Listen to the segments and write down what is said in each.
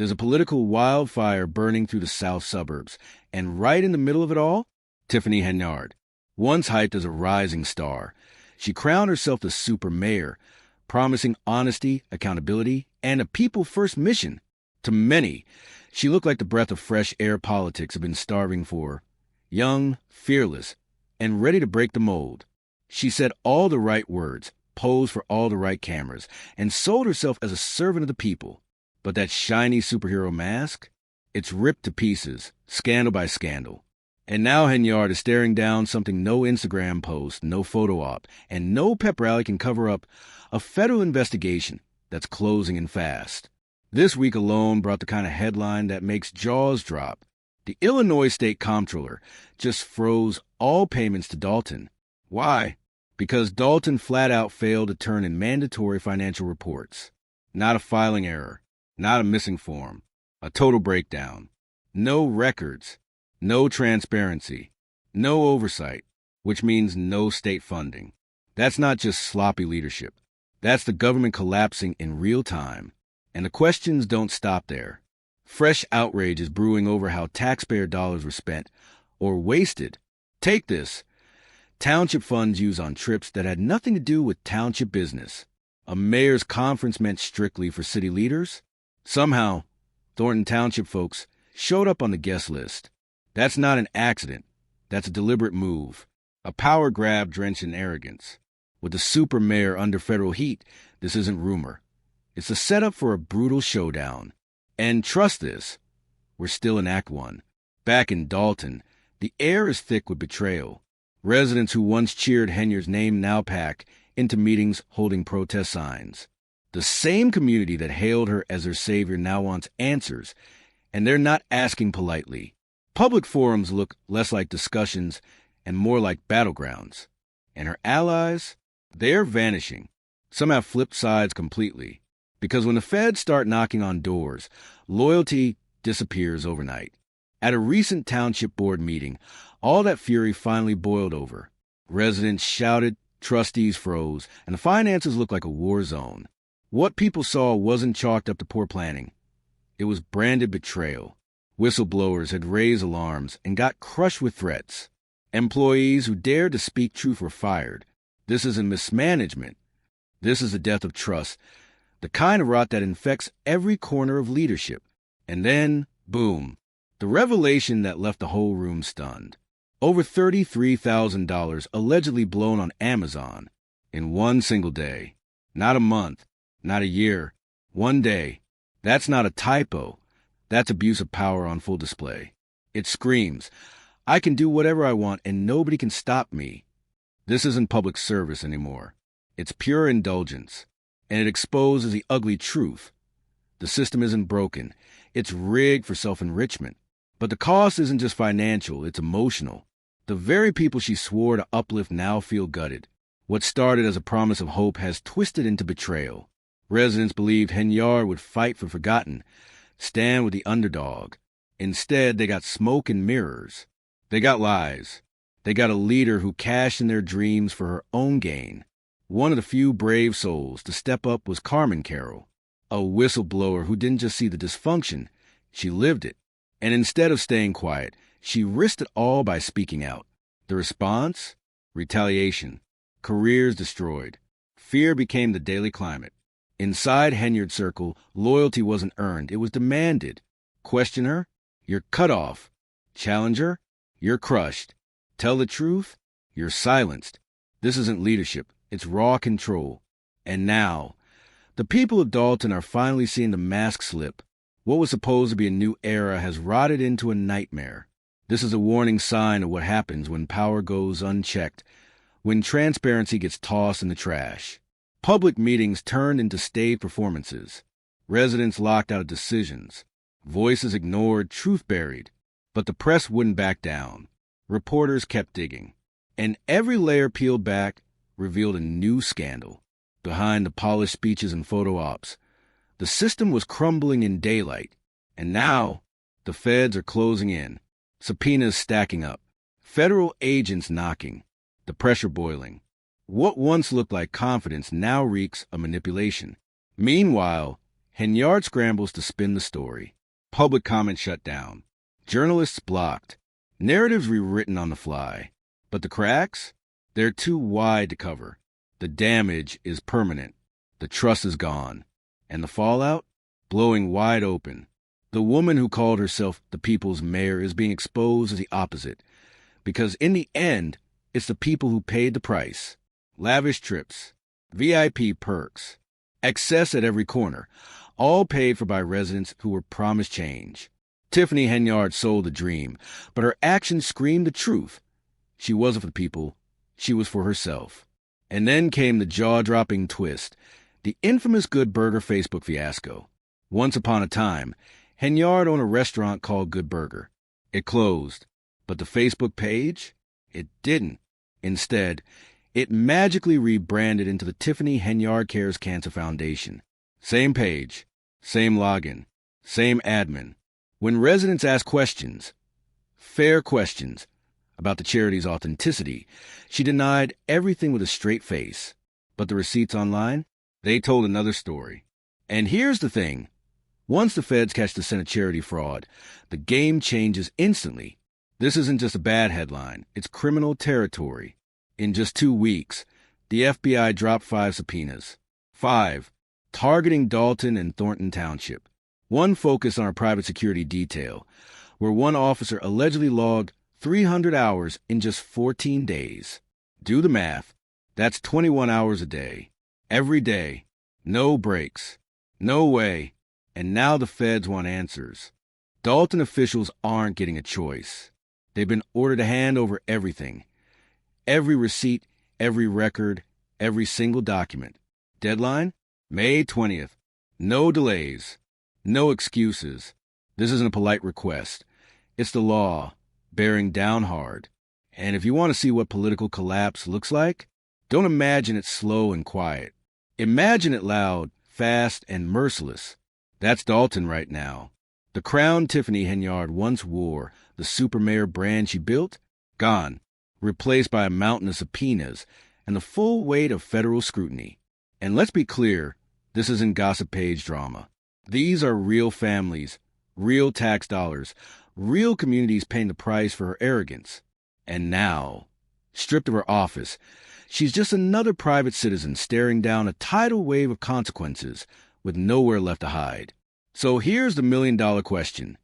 There's a political wildfire burning through the south suburbs, and right in the middle of it all, Tiffany Henyard. Once hyped as a rising star, she crowned herself the super mayor, promising honesty, accountability, and a people-first mission. To many, she looked like the breath of fresh air politics have been starving for. Young, fearless, and ready to break the mold. She said all the right words, posed for all the right cameras, and sold herself as a servant of the people. But that shiny superhero mask? It's ripped to pieces, scandal by scandal. And now Henyard is staring down something no Instagram post, no photo op, and no pep rally can cover up: a federal investigation that's closing in fast. This week alone brought the kind of headline that makes jaws drop. The Illinois State Comptroller just froze all payments to Dalton. Why? Because Dalton flat out failed to turn in mandatory financial reports. Not a filing error, not a missing form, a total breakdown. No records, no transparency, no oversight, which means no state funding. That's not just sloppy leadership. That's the government collapsing in real time. And the questions don't stop there. Fresh outrage is brewing over how taxpayer dollars were spent or wasted. Take this. Township funds used on trips that had nothing to do with township business. A mayor's conference meant strictly for city leaders. Somehow, Thornton Township folks showed up on the guest list. That's not an accident. That's a deliberate move. A power grab drenched in arrogance. With the super mayor under federal heat, this isn't rumor. It's a setup for a brutal showdown. And trust this, we're still in Act 1. Back in Dalton, the air is thick with betrayal. Residents who once cheered Henyard's name now pack into meetings holding protest signs. The same community that hailed her as their savior now wants answers, and they're not asking politely. Public forums look less like discussions and more like battlegrounds. And her allies, they're vanishing. Some have flipped sides completely. Because when the feds start knocking on doors, loyalty disappears overnight. At a recent township board meeting, all that fury finally boiled over. Residents shouted, trustees froze, and the finances looked like a war zone. What people saw wasn't chalked up to poor planning. It was branded betrayal. Whistleblowers had raised alarms and got crushed with threats. Employees who dared to speak truth were fired. This isn't mismanagement. This is the death of trust. The kind of rot that infects every corner of leadership. And then, boom, the revelation that left the whole room stunned. Over $33,000 allegedly blown on Amazon in one single day. Not a month, not a year, one day. That's not a typo. That's abuse of power on full display. It screams, I can do whatever I want and nobody can stop me. This isn't public service anymore. It's pure indulgence. And it exposes the ugly truth. The system isn't broken. It's rigged for self-enrichment. But the cost isn't just financial, it's emotional. The very people she swore to uplift now feel gutted. What started as a promise of hope has twisted into betrayal. Residents believed Henyard would fight for forgotten, stand with the underdog. Instead, they got smoke and mirrors. They got lies. They got a leader who cashed in their dreams for her own gain. One of the few brave souls to step up was Carmen Carroll, a whistleblower who didn't just see the dysfunction, she lived it. And instead of staying quiet, she risked it all by speaking out. The response? Retaliation. Careers destroyed. Fear became the daily climate. Inside Henyard's circle, loyalty wasn't earned, it was demanded. Question her? You're cut off. Challenge her? You're crushed. Tell the truth? You're silenced. This isn't leadership. It's raw control. And now, the people of Dalton are finally seeing the mask slip. What was supposed to be a new era has rotted into a nightmare. This is a warning sign of what happens when power goes unchecked, when transparency gets tossed in the trash. Public meetings turned into staged performances. Residents locked out of decisions. Voices ignored, truth buried. But the press wouldn't back down. Reporters kept digging. And every layer peeled back revealed a new scandal. Behind the polished speeches and photo ops, the system was crumbling in daylight. And now, the feds are closing in. Subpoenas stacking up. Federal agents knocking. The pressure boiling. What once looked like confidence now reeks of manipulation. Meanwhile, Henyard scrambles to spin the story. Public comment shut down. Journalists blocked. Narratives rewritten on the fly. But the cracks? They're too wide to cover. The damage is permanent. The trust is gone. And the fallout? Blowing wide open. The woman who called herself the people's mayor is being exposed as the opposite. Because in the end, it's the people who paid the price. Lavish trips, VIP perks, excess at every corner, all paid for by residents who were promised change. Tiffany Henyard sold the dream, but her actions screamed the truth. She wasn't for the people, she was for herself. And then came the jaw-dropping twist, the infamous Good Burger Facebook fiasco. Once upon a time, Henyard owned a restaurant called Good Burger. It closed, but the Facebook page? It didn't. Instead, it magically rebranded into the Tiffany Henyard Cares Cancer Foundation. Same page, same login, same admin. When residents asked questions, fair questions, about the charity's authenticity, she denied everything with a straight face. But the receipts online? They told another story. And here's the thing. Once the feds catch the Senate charity fraud, the game changes instantly. This isn't just a bad headline. It's criminal territory. In just 2 weeks, the FBI dropped 5 subpoenas. 5, targeting Dalton and Thornton Township. One focused on a private security detail, where one officer allegedly logged 300 hours in just 14 days. Do the math. That's 21 hours a day. Every day. No breaks. No way. And now the feds want answers. Dalton officials aren't getting a choice. They've been ordered to hand over everything. Every receipt, every record, every single document. Deadline? May 20th. No delays. No excuses. This isn't a polite request. It's the law, bearing down hard. And if you want to see what political collapse looks like, don't imagine it slow and quiet. Imagine it loud, fast, and merciless. That's Dalton right now. The crown Tiffany Henyard once wore, the super mayor brand she built, gone, replaced by a mountain of subpoenas and the full weight of federal scrutiny. And let's be clear, this isn't gossip page drama. These are real families, real tax dollars, real communities paying the price for her arrogance. And now, stripped of her office, she's just another private citizen staring down a tidal wave of consequences with nowhere left to hide. So here's the million-dollar question.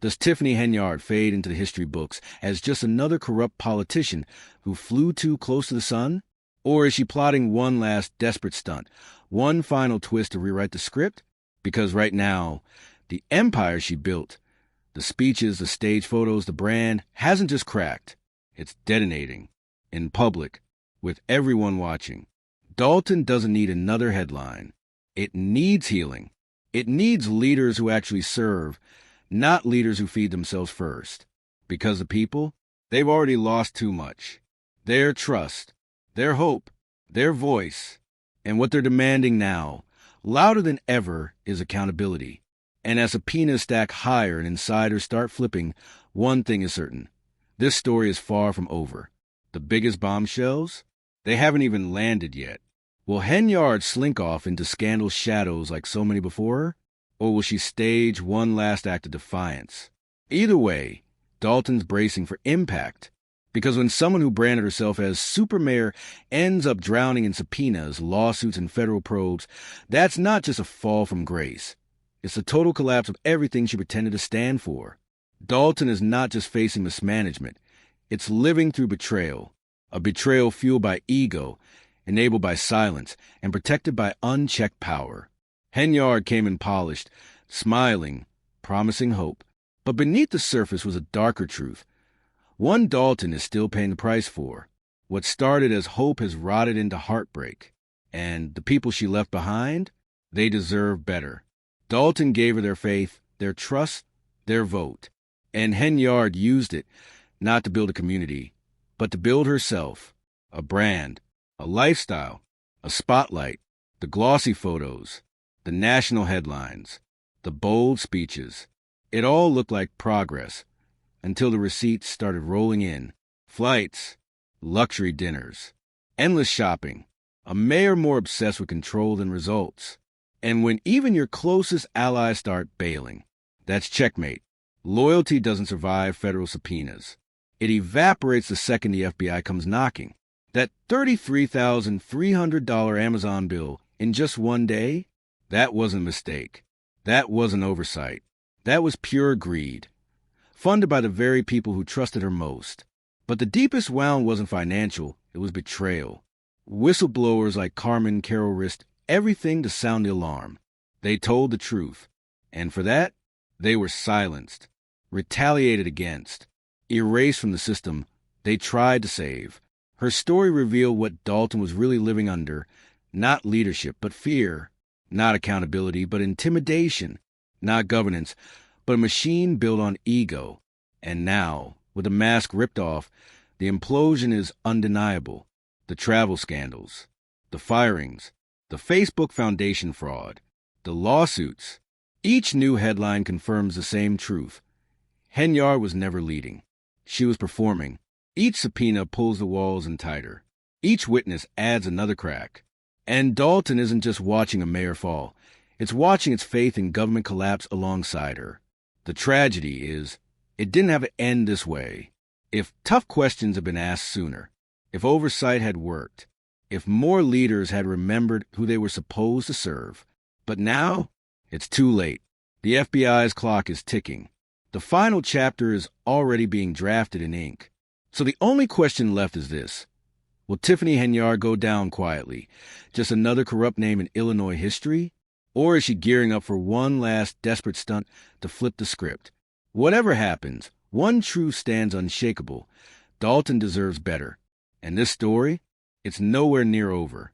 Does Tiffany Henyard fade into the history books as just another corrupt politician who flew too close to the sun? Or is she plotting one last desperate stunt, one final twist to rewrite the script? Because right now, the empire she built, the speeches, the stage photos, the brand, hasn't just cracked. It's detonating. In public, with everyone watching. Dalton doesn't need another headline. It needs healing. It needs leaders who actually serve, not leaders who feed themselves first. Because the people, they've already lost too much. Their trust, their hope, their voice, and what they're demanding now, louder than ever, is accountability. And as subpoenas stack higher and insiders start flipping, one thing is certain. This story is far from over. The biggest bombshells? They haven't even landed yet. Will Henyard slink off into scandal shadows like so many before her? Or will she stage one last act of defiance? Either way, Dalton's bracing for impact. Because when someone who branded herself as super mayor ends up drowning in subpoenas, lawsuits, and federal probes, that's not just a fall from grace. It's the total collapse of everything she pretended to stand for. Dalton is not just facing mismanagement. It's living through betrayal. A betrayal fueled by ego, enabled by silence, and protected by unchecked power. Henyard came in polished, smiling, promising hope. But beneath the surface was a darker truth. One Dalton is still paying the price for. What started as hope has rotted into heartbreak. And the people she left behind, they deserve better. Dalton gave her their faith, their trust, their vote. And Henyard used it, not to build a community, but to build herself. A brand, a lifestyle, a spotlight, the glossy photos, the national headlines, the bold speeches. It all looked like progress until the receipts started rolling in. Flights, luxury dinners, endless shopping, a mayor more obsessed with control than results. And when even your closest allies start bailing, that's checkmate. Loyalty doesn't survive federal subpoenas. It evaporates the second the FBI comes knocking. That $33,300 Amazon bill in just one day? That wasn't a mistake. That wasn't oversight. That was pure greed, funded by the very people who trusted her most. But the deepest wound wasn't financial, it was betrayal. Whistleblowers like Carmen Carroll risked everything to sound the alarm. They told the truth. And for that, they were silenced, retaliated against, erased from the system they tried to save. Her story revealed what Dalton was really living under, not leadership, but fear, not accountability, but intimidation, not governance, but a machine built on ego. And now, with the mask ripped off, the implosion is undeniable. The travel scandals, the firings, the Facebook Foundation fraud, the lawsuits. Each new headline confirms the same truth. Henyard was never leading. She was performing. Each subpoena pulls the walls in tighter. Each witness adds another crack. And Dalton isn't just watching a mayor fall. It's watching its faith in government collapse alongside her. The tragedy is, it didn't have to end this way. If tough questions had been asked sooner, if oversight had worked, if more leaders had remembered who they were supposed to serve. But now, it's too late. The FBI's clock is ticking. The final chapter is already being drafted in ink. So the only question left is this. Will Tiffany Henyard go down quietly, just another corrupt name in Illinois history? Or is she gearing up for one last desperate stunt to flip the script? Whatever happens, one truth stands unshakable. Dalton deserves better. And this story, it's nowhere near over.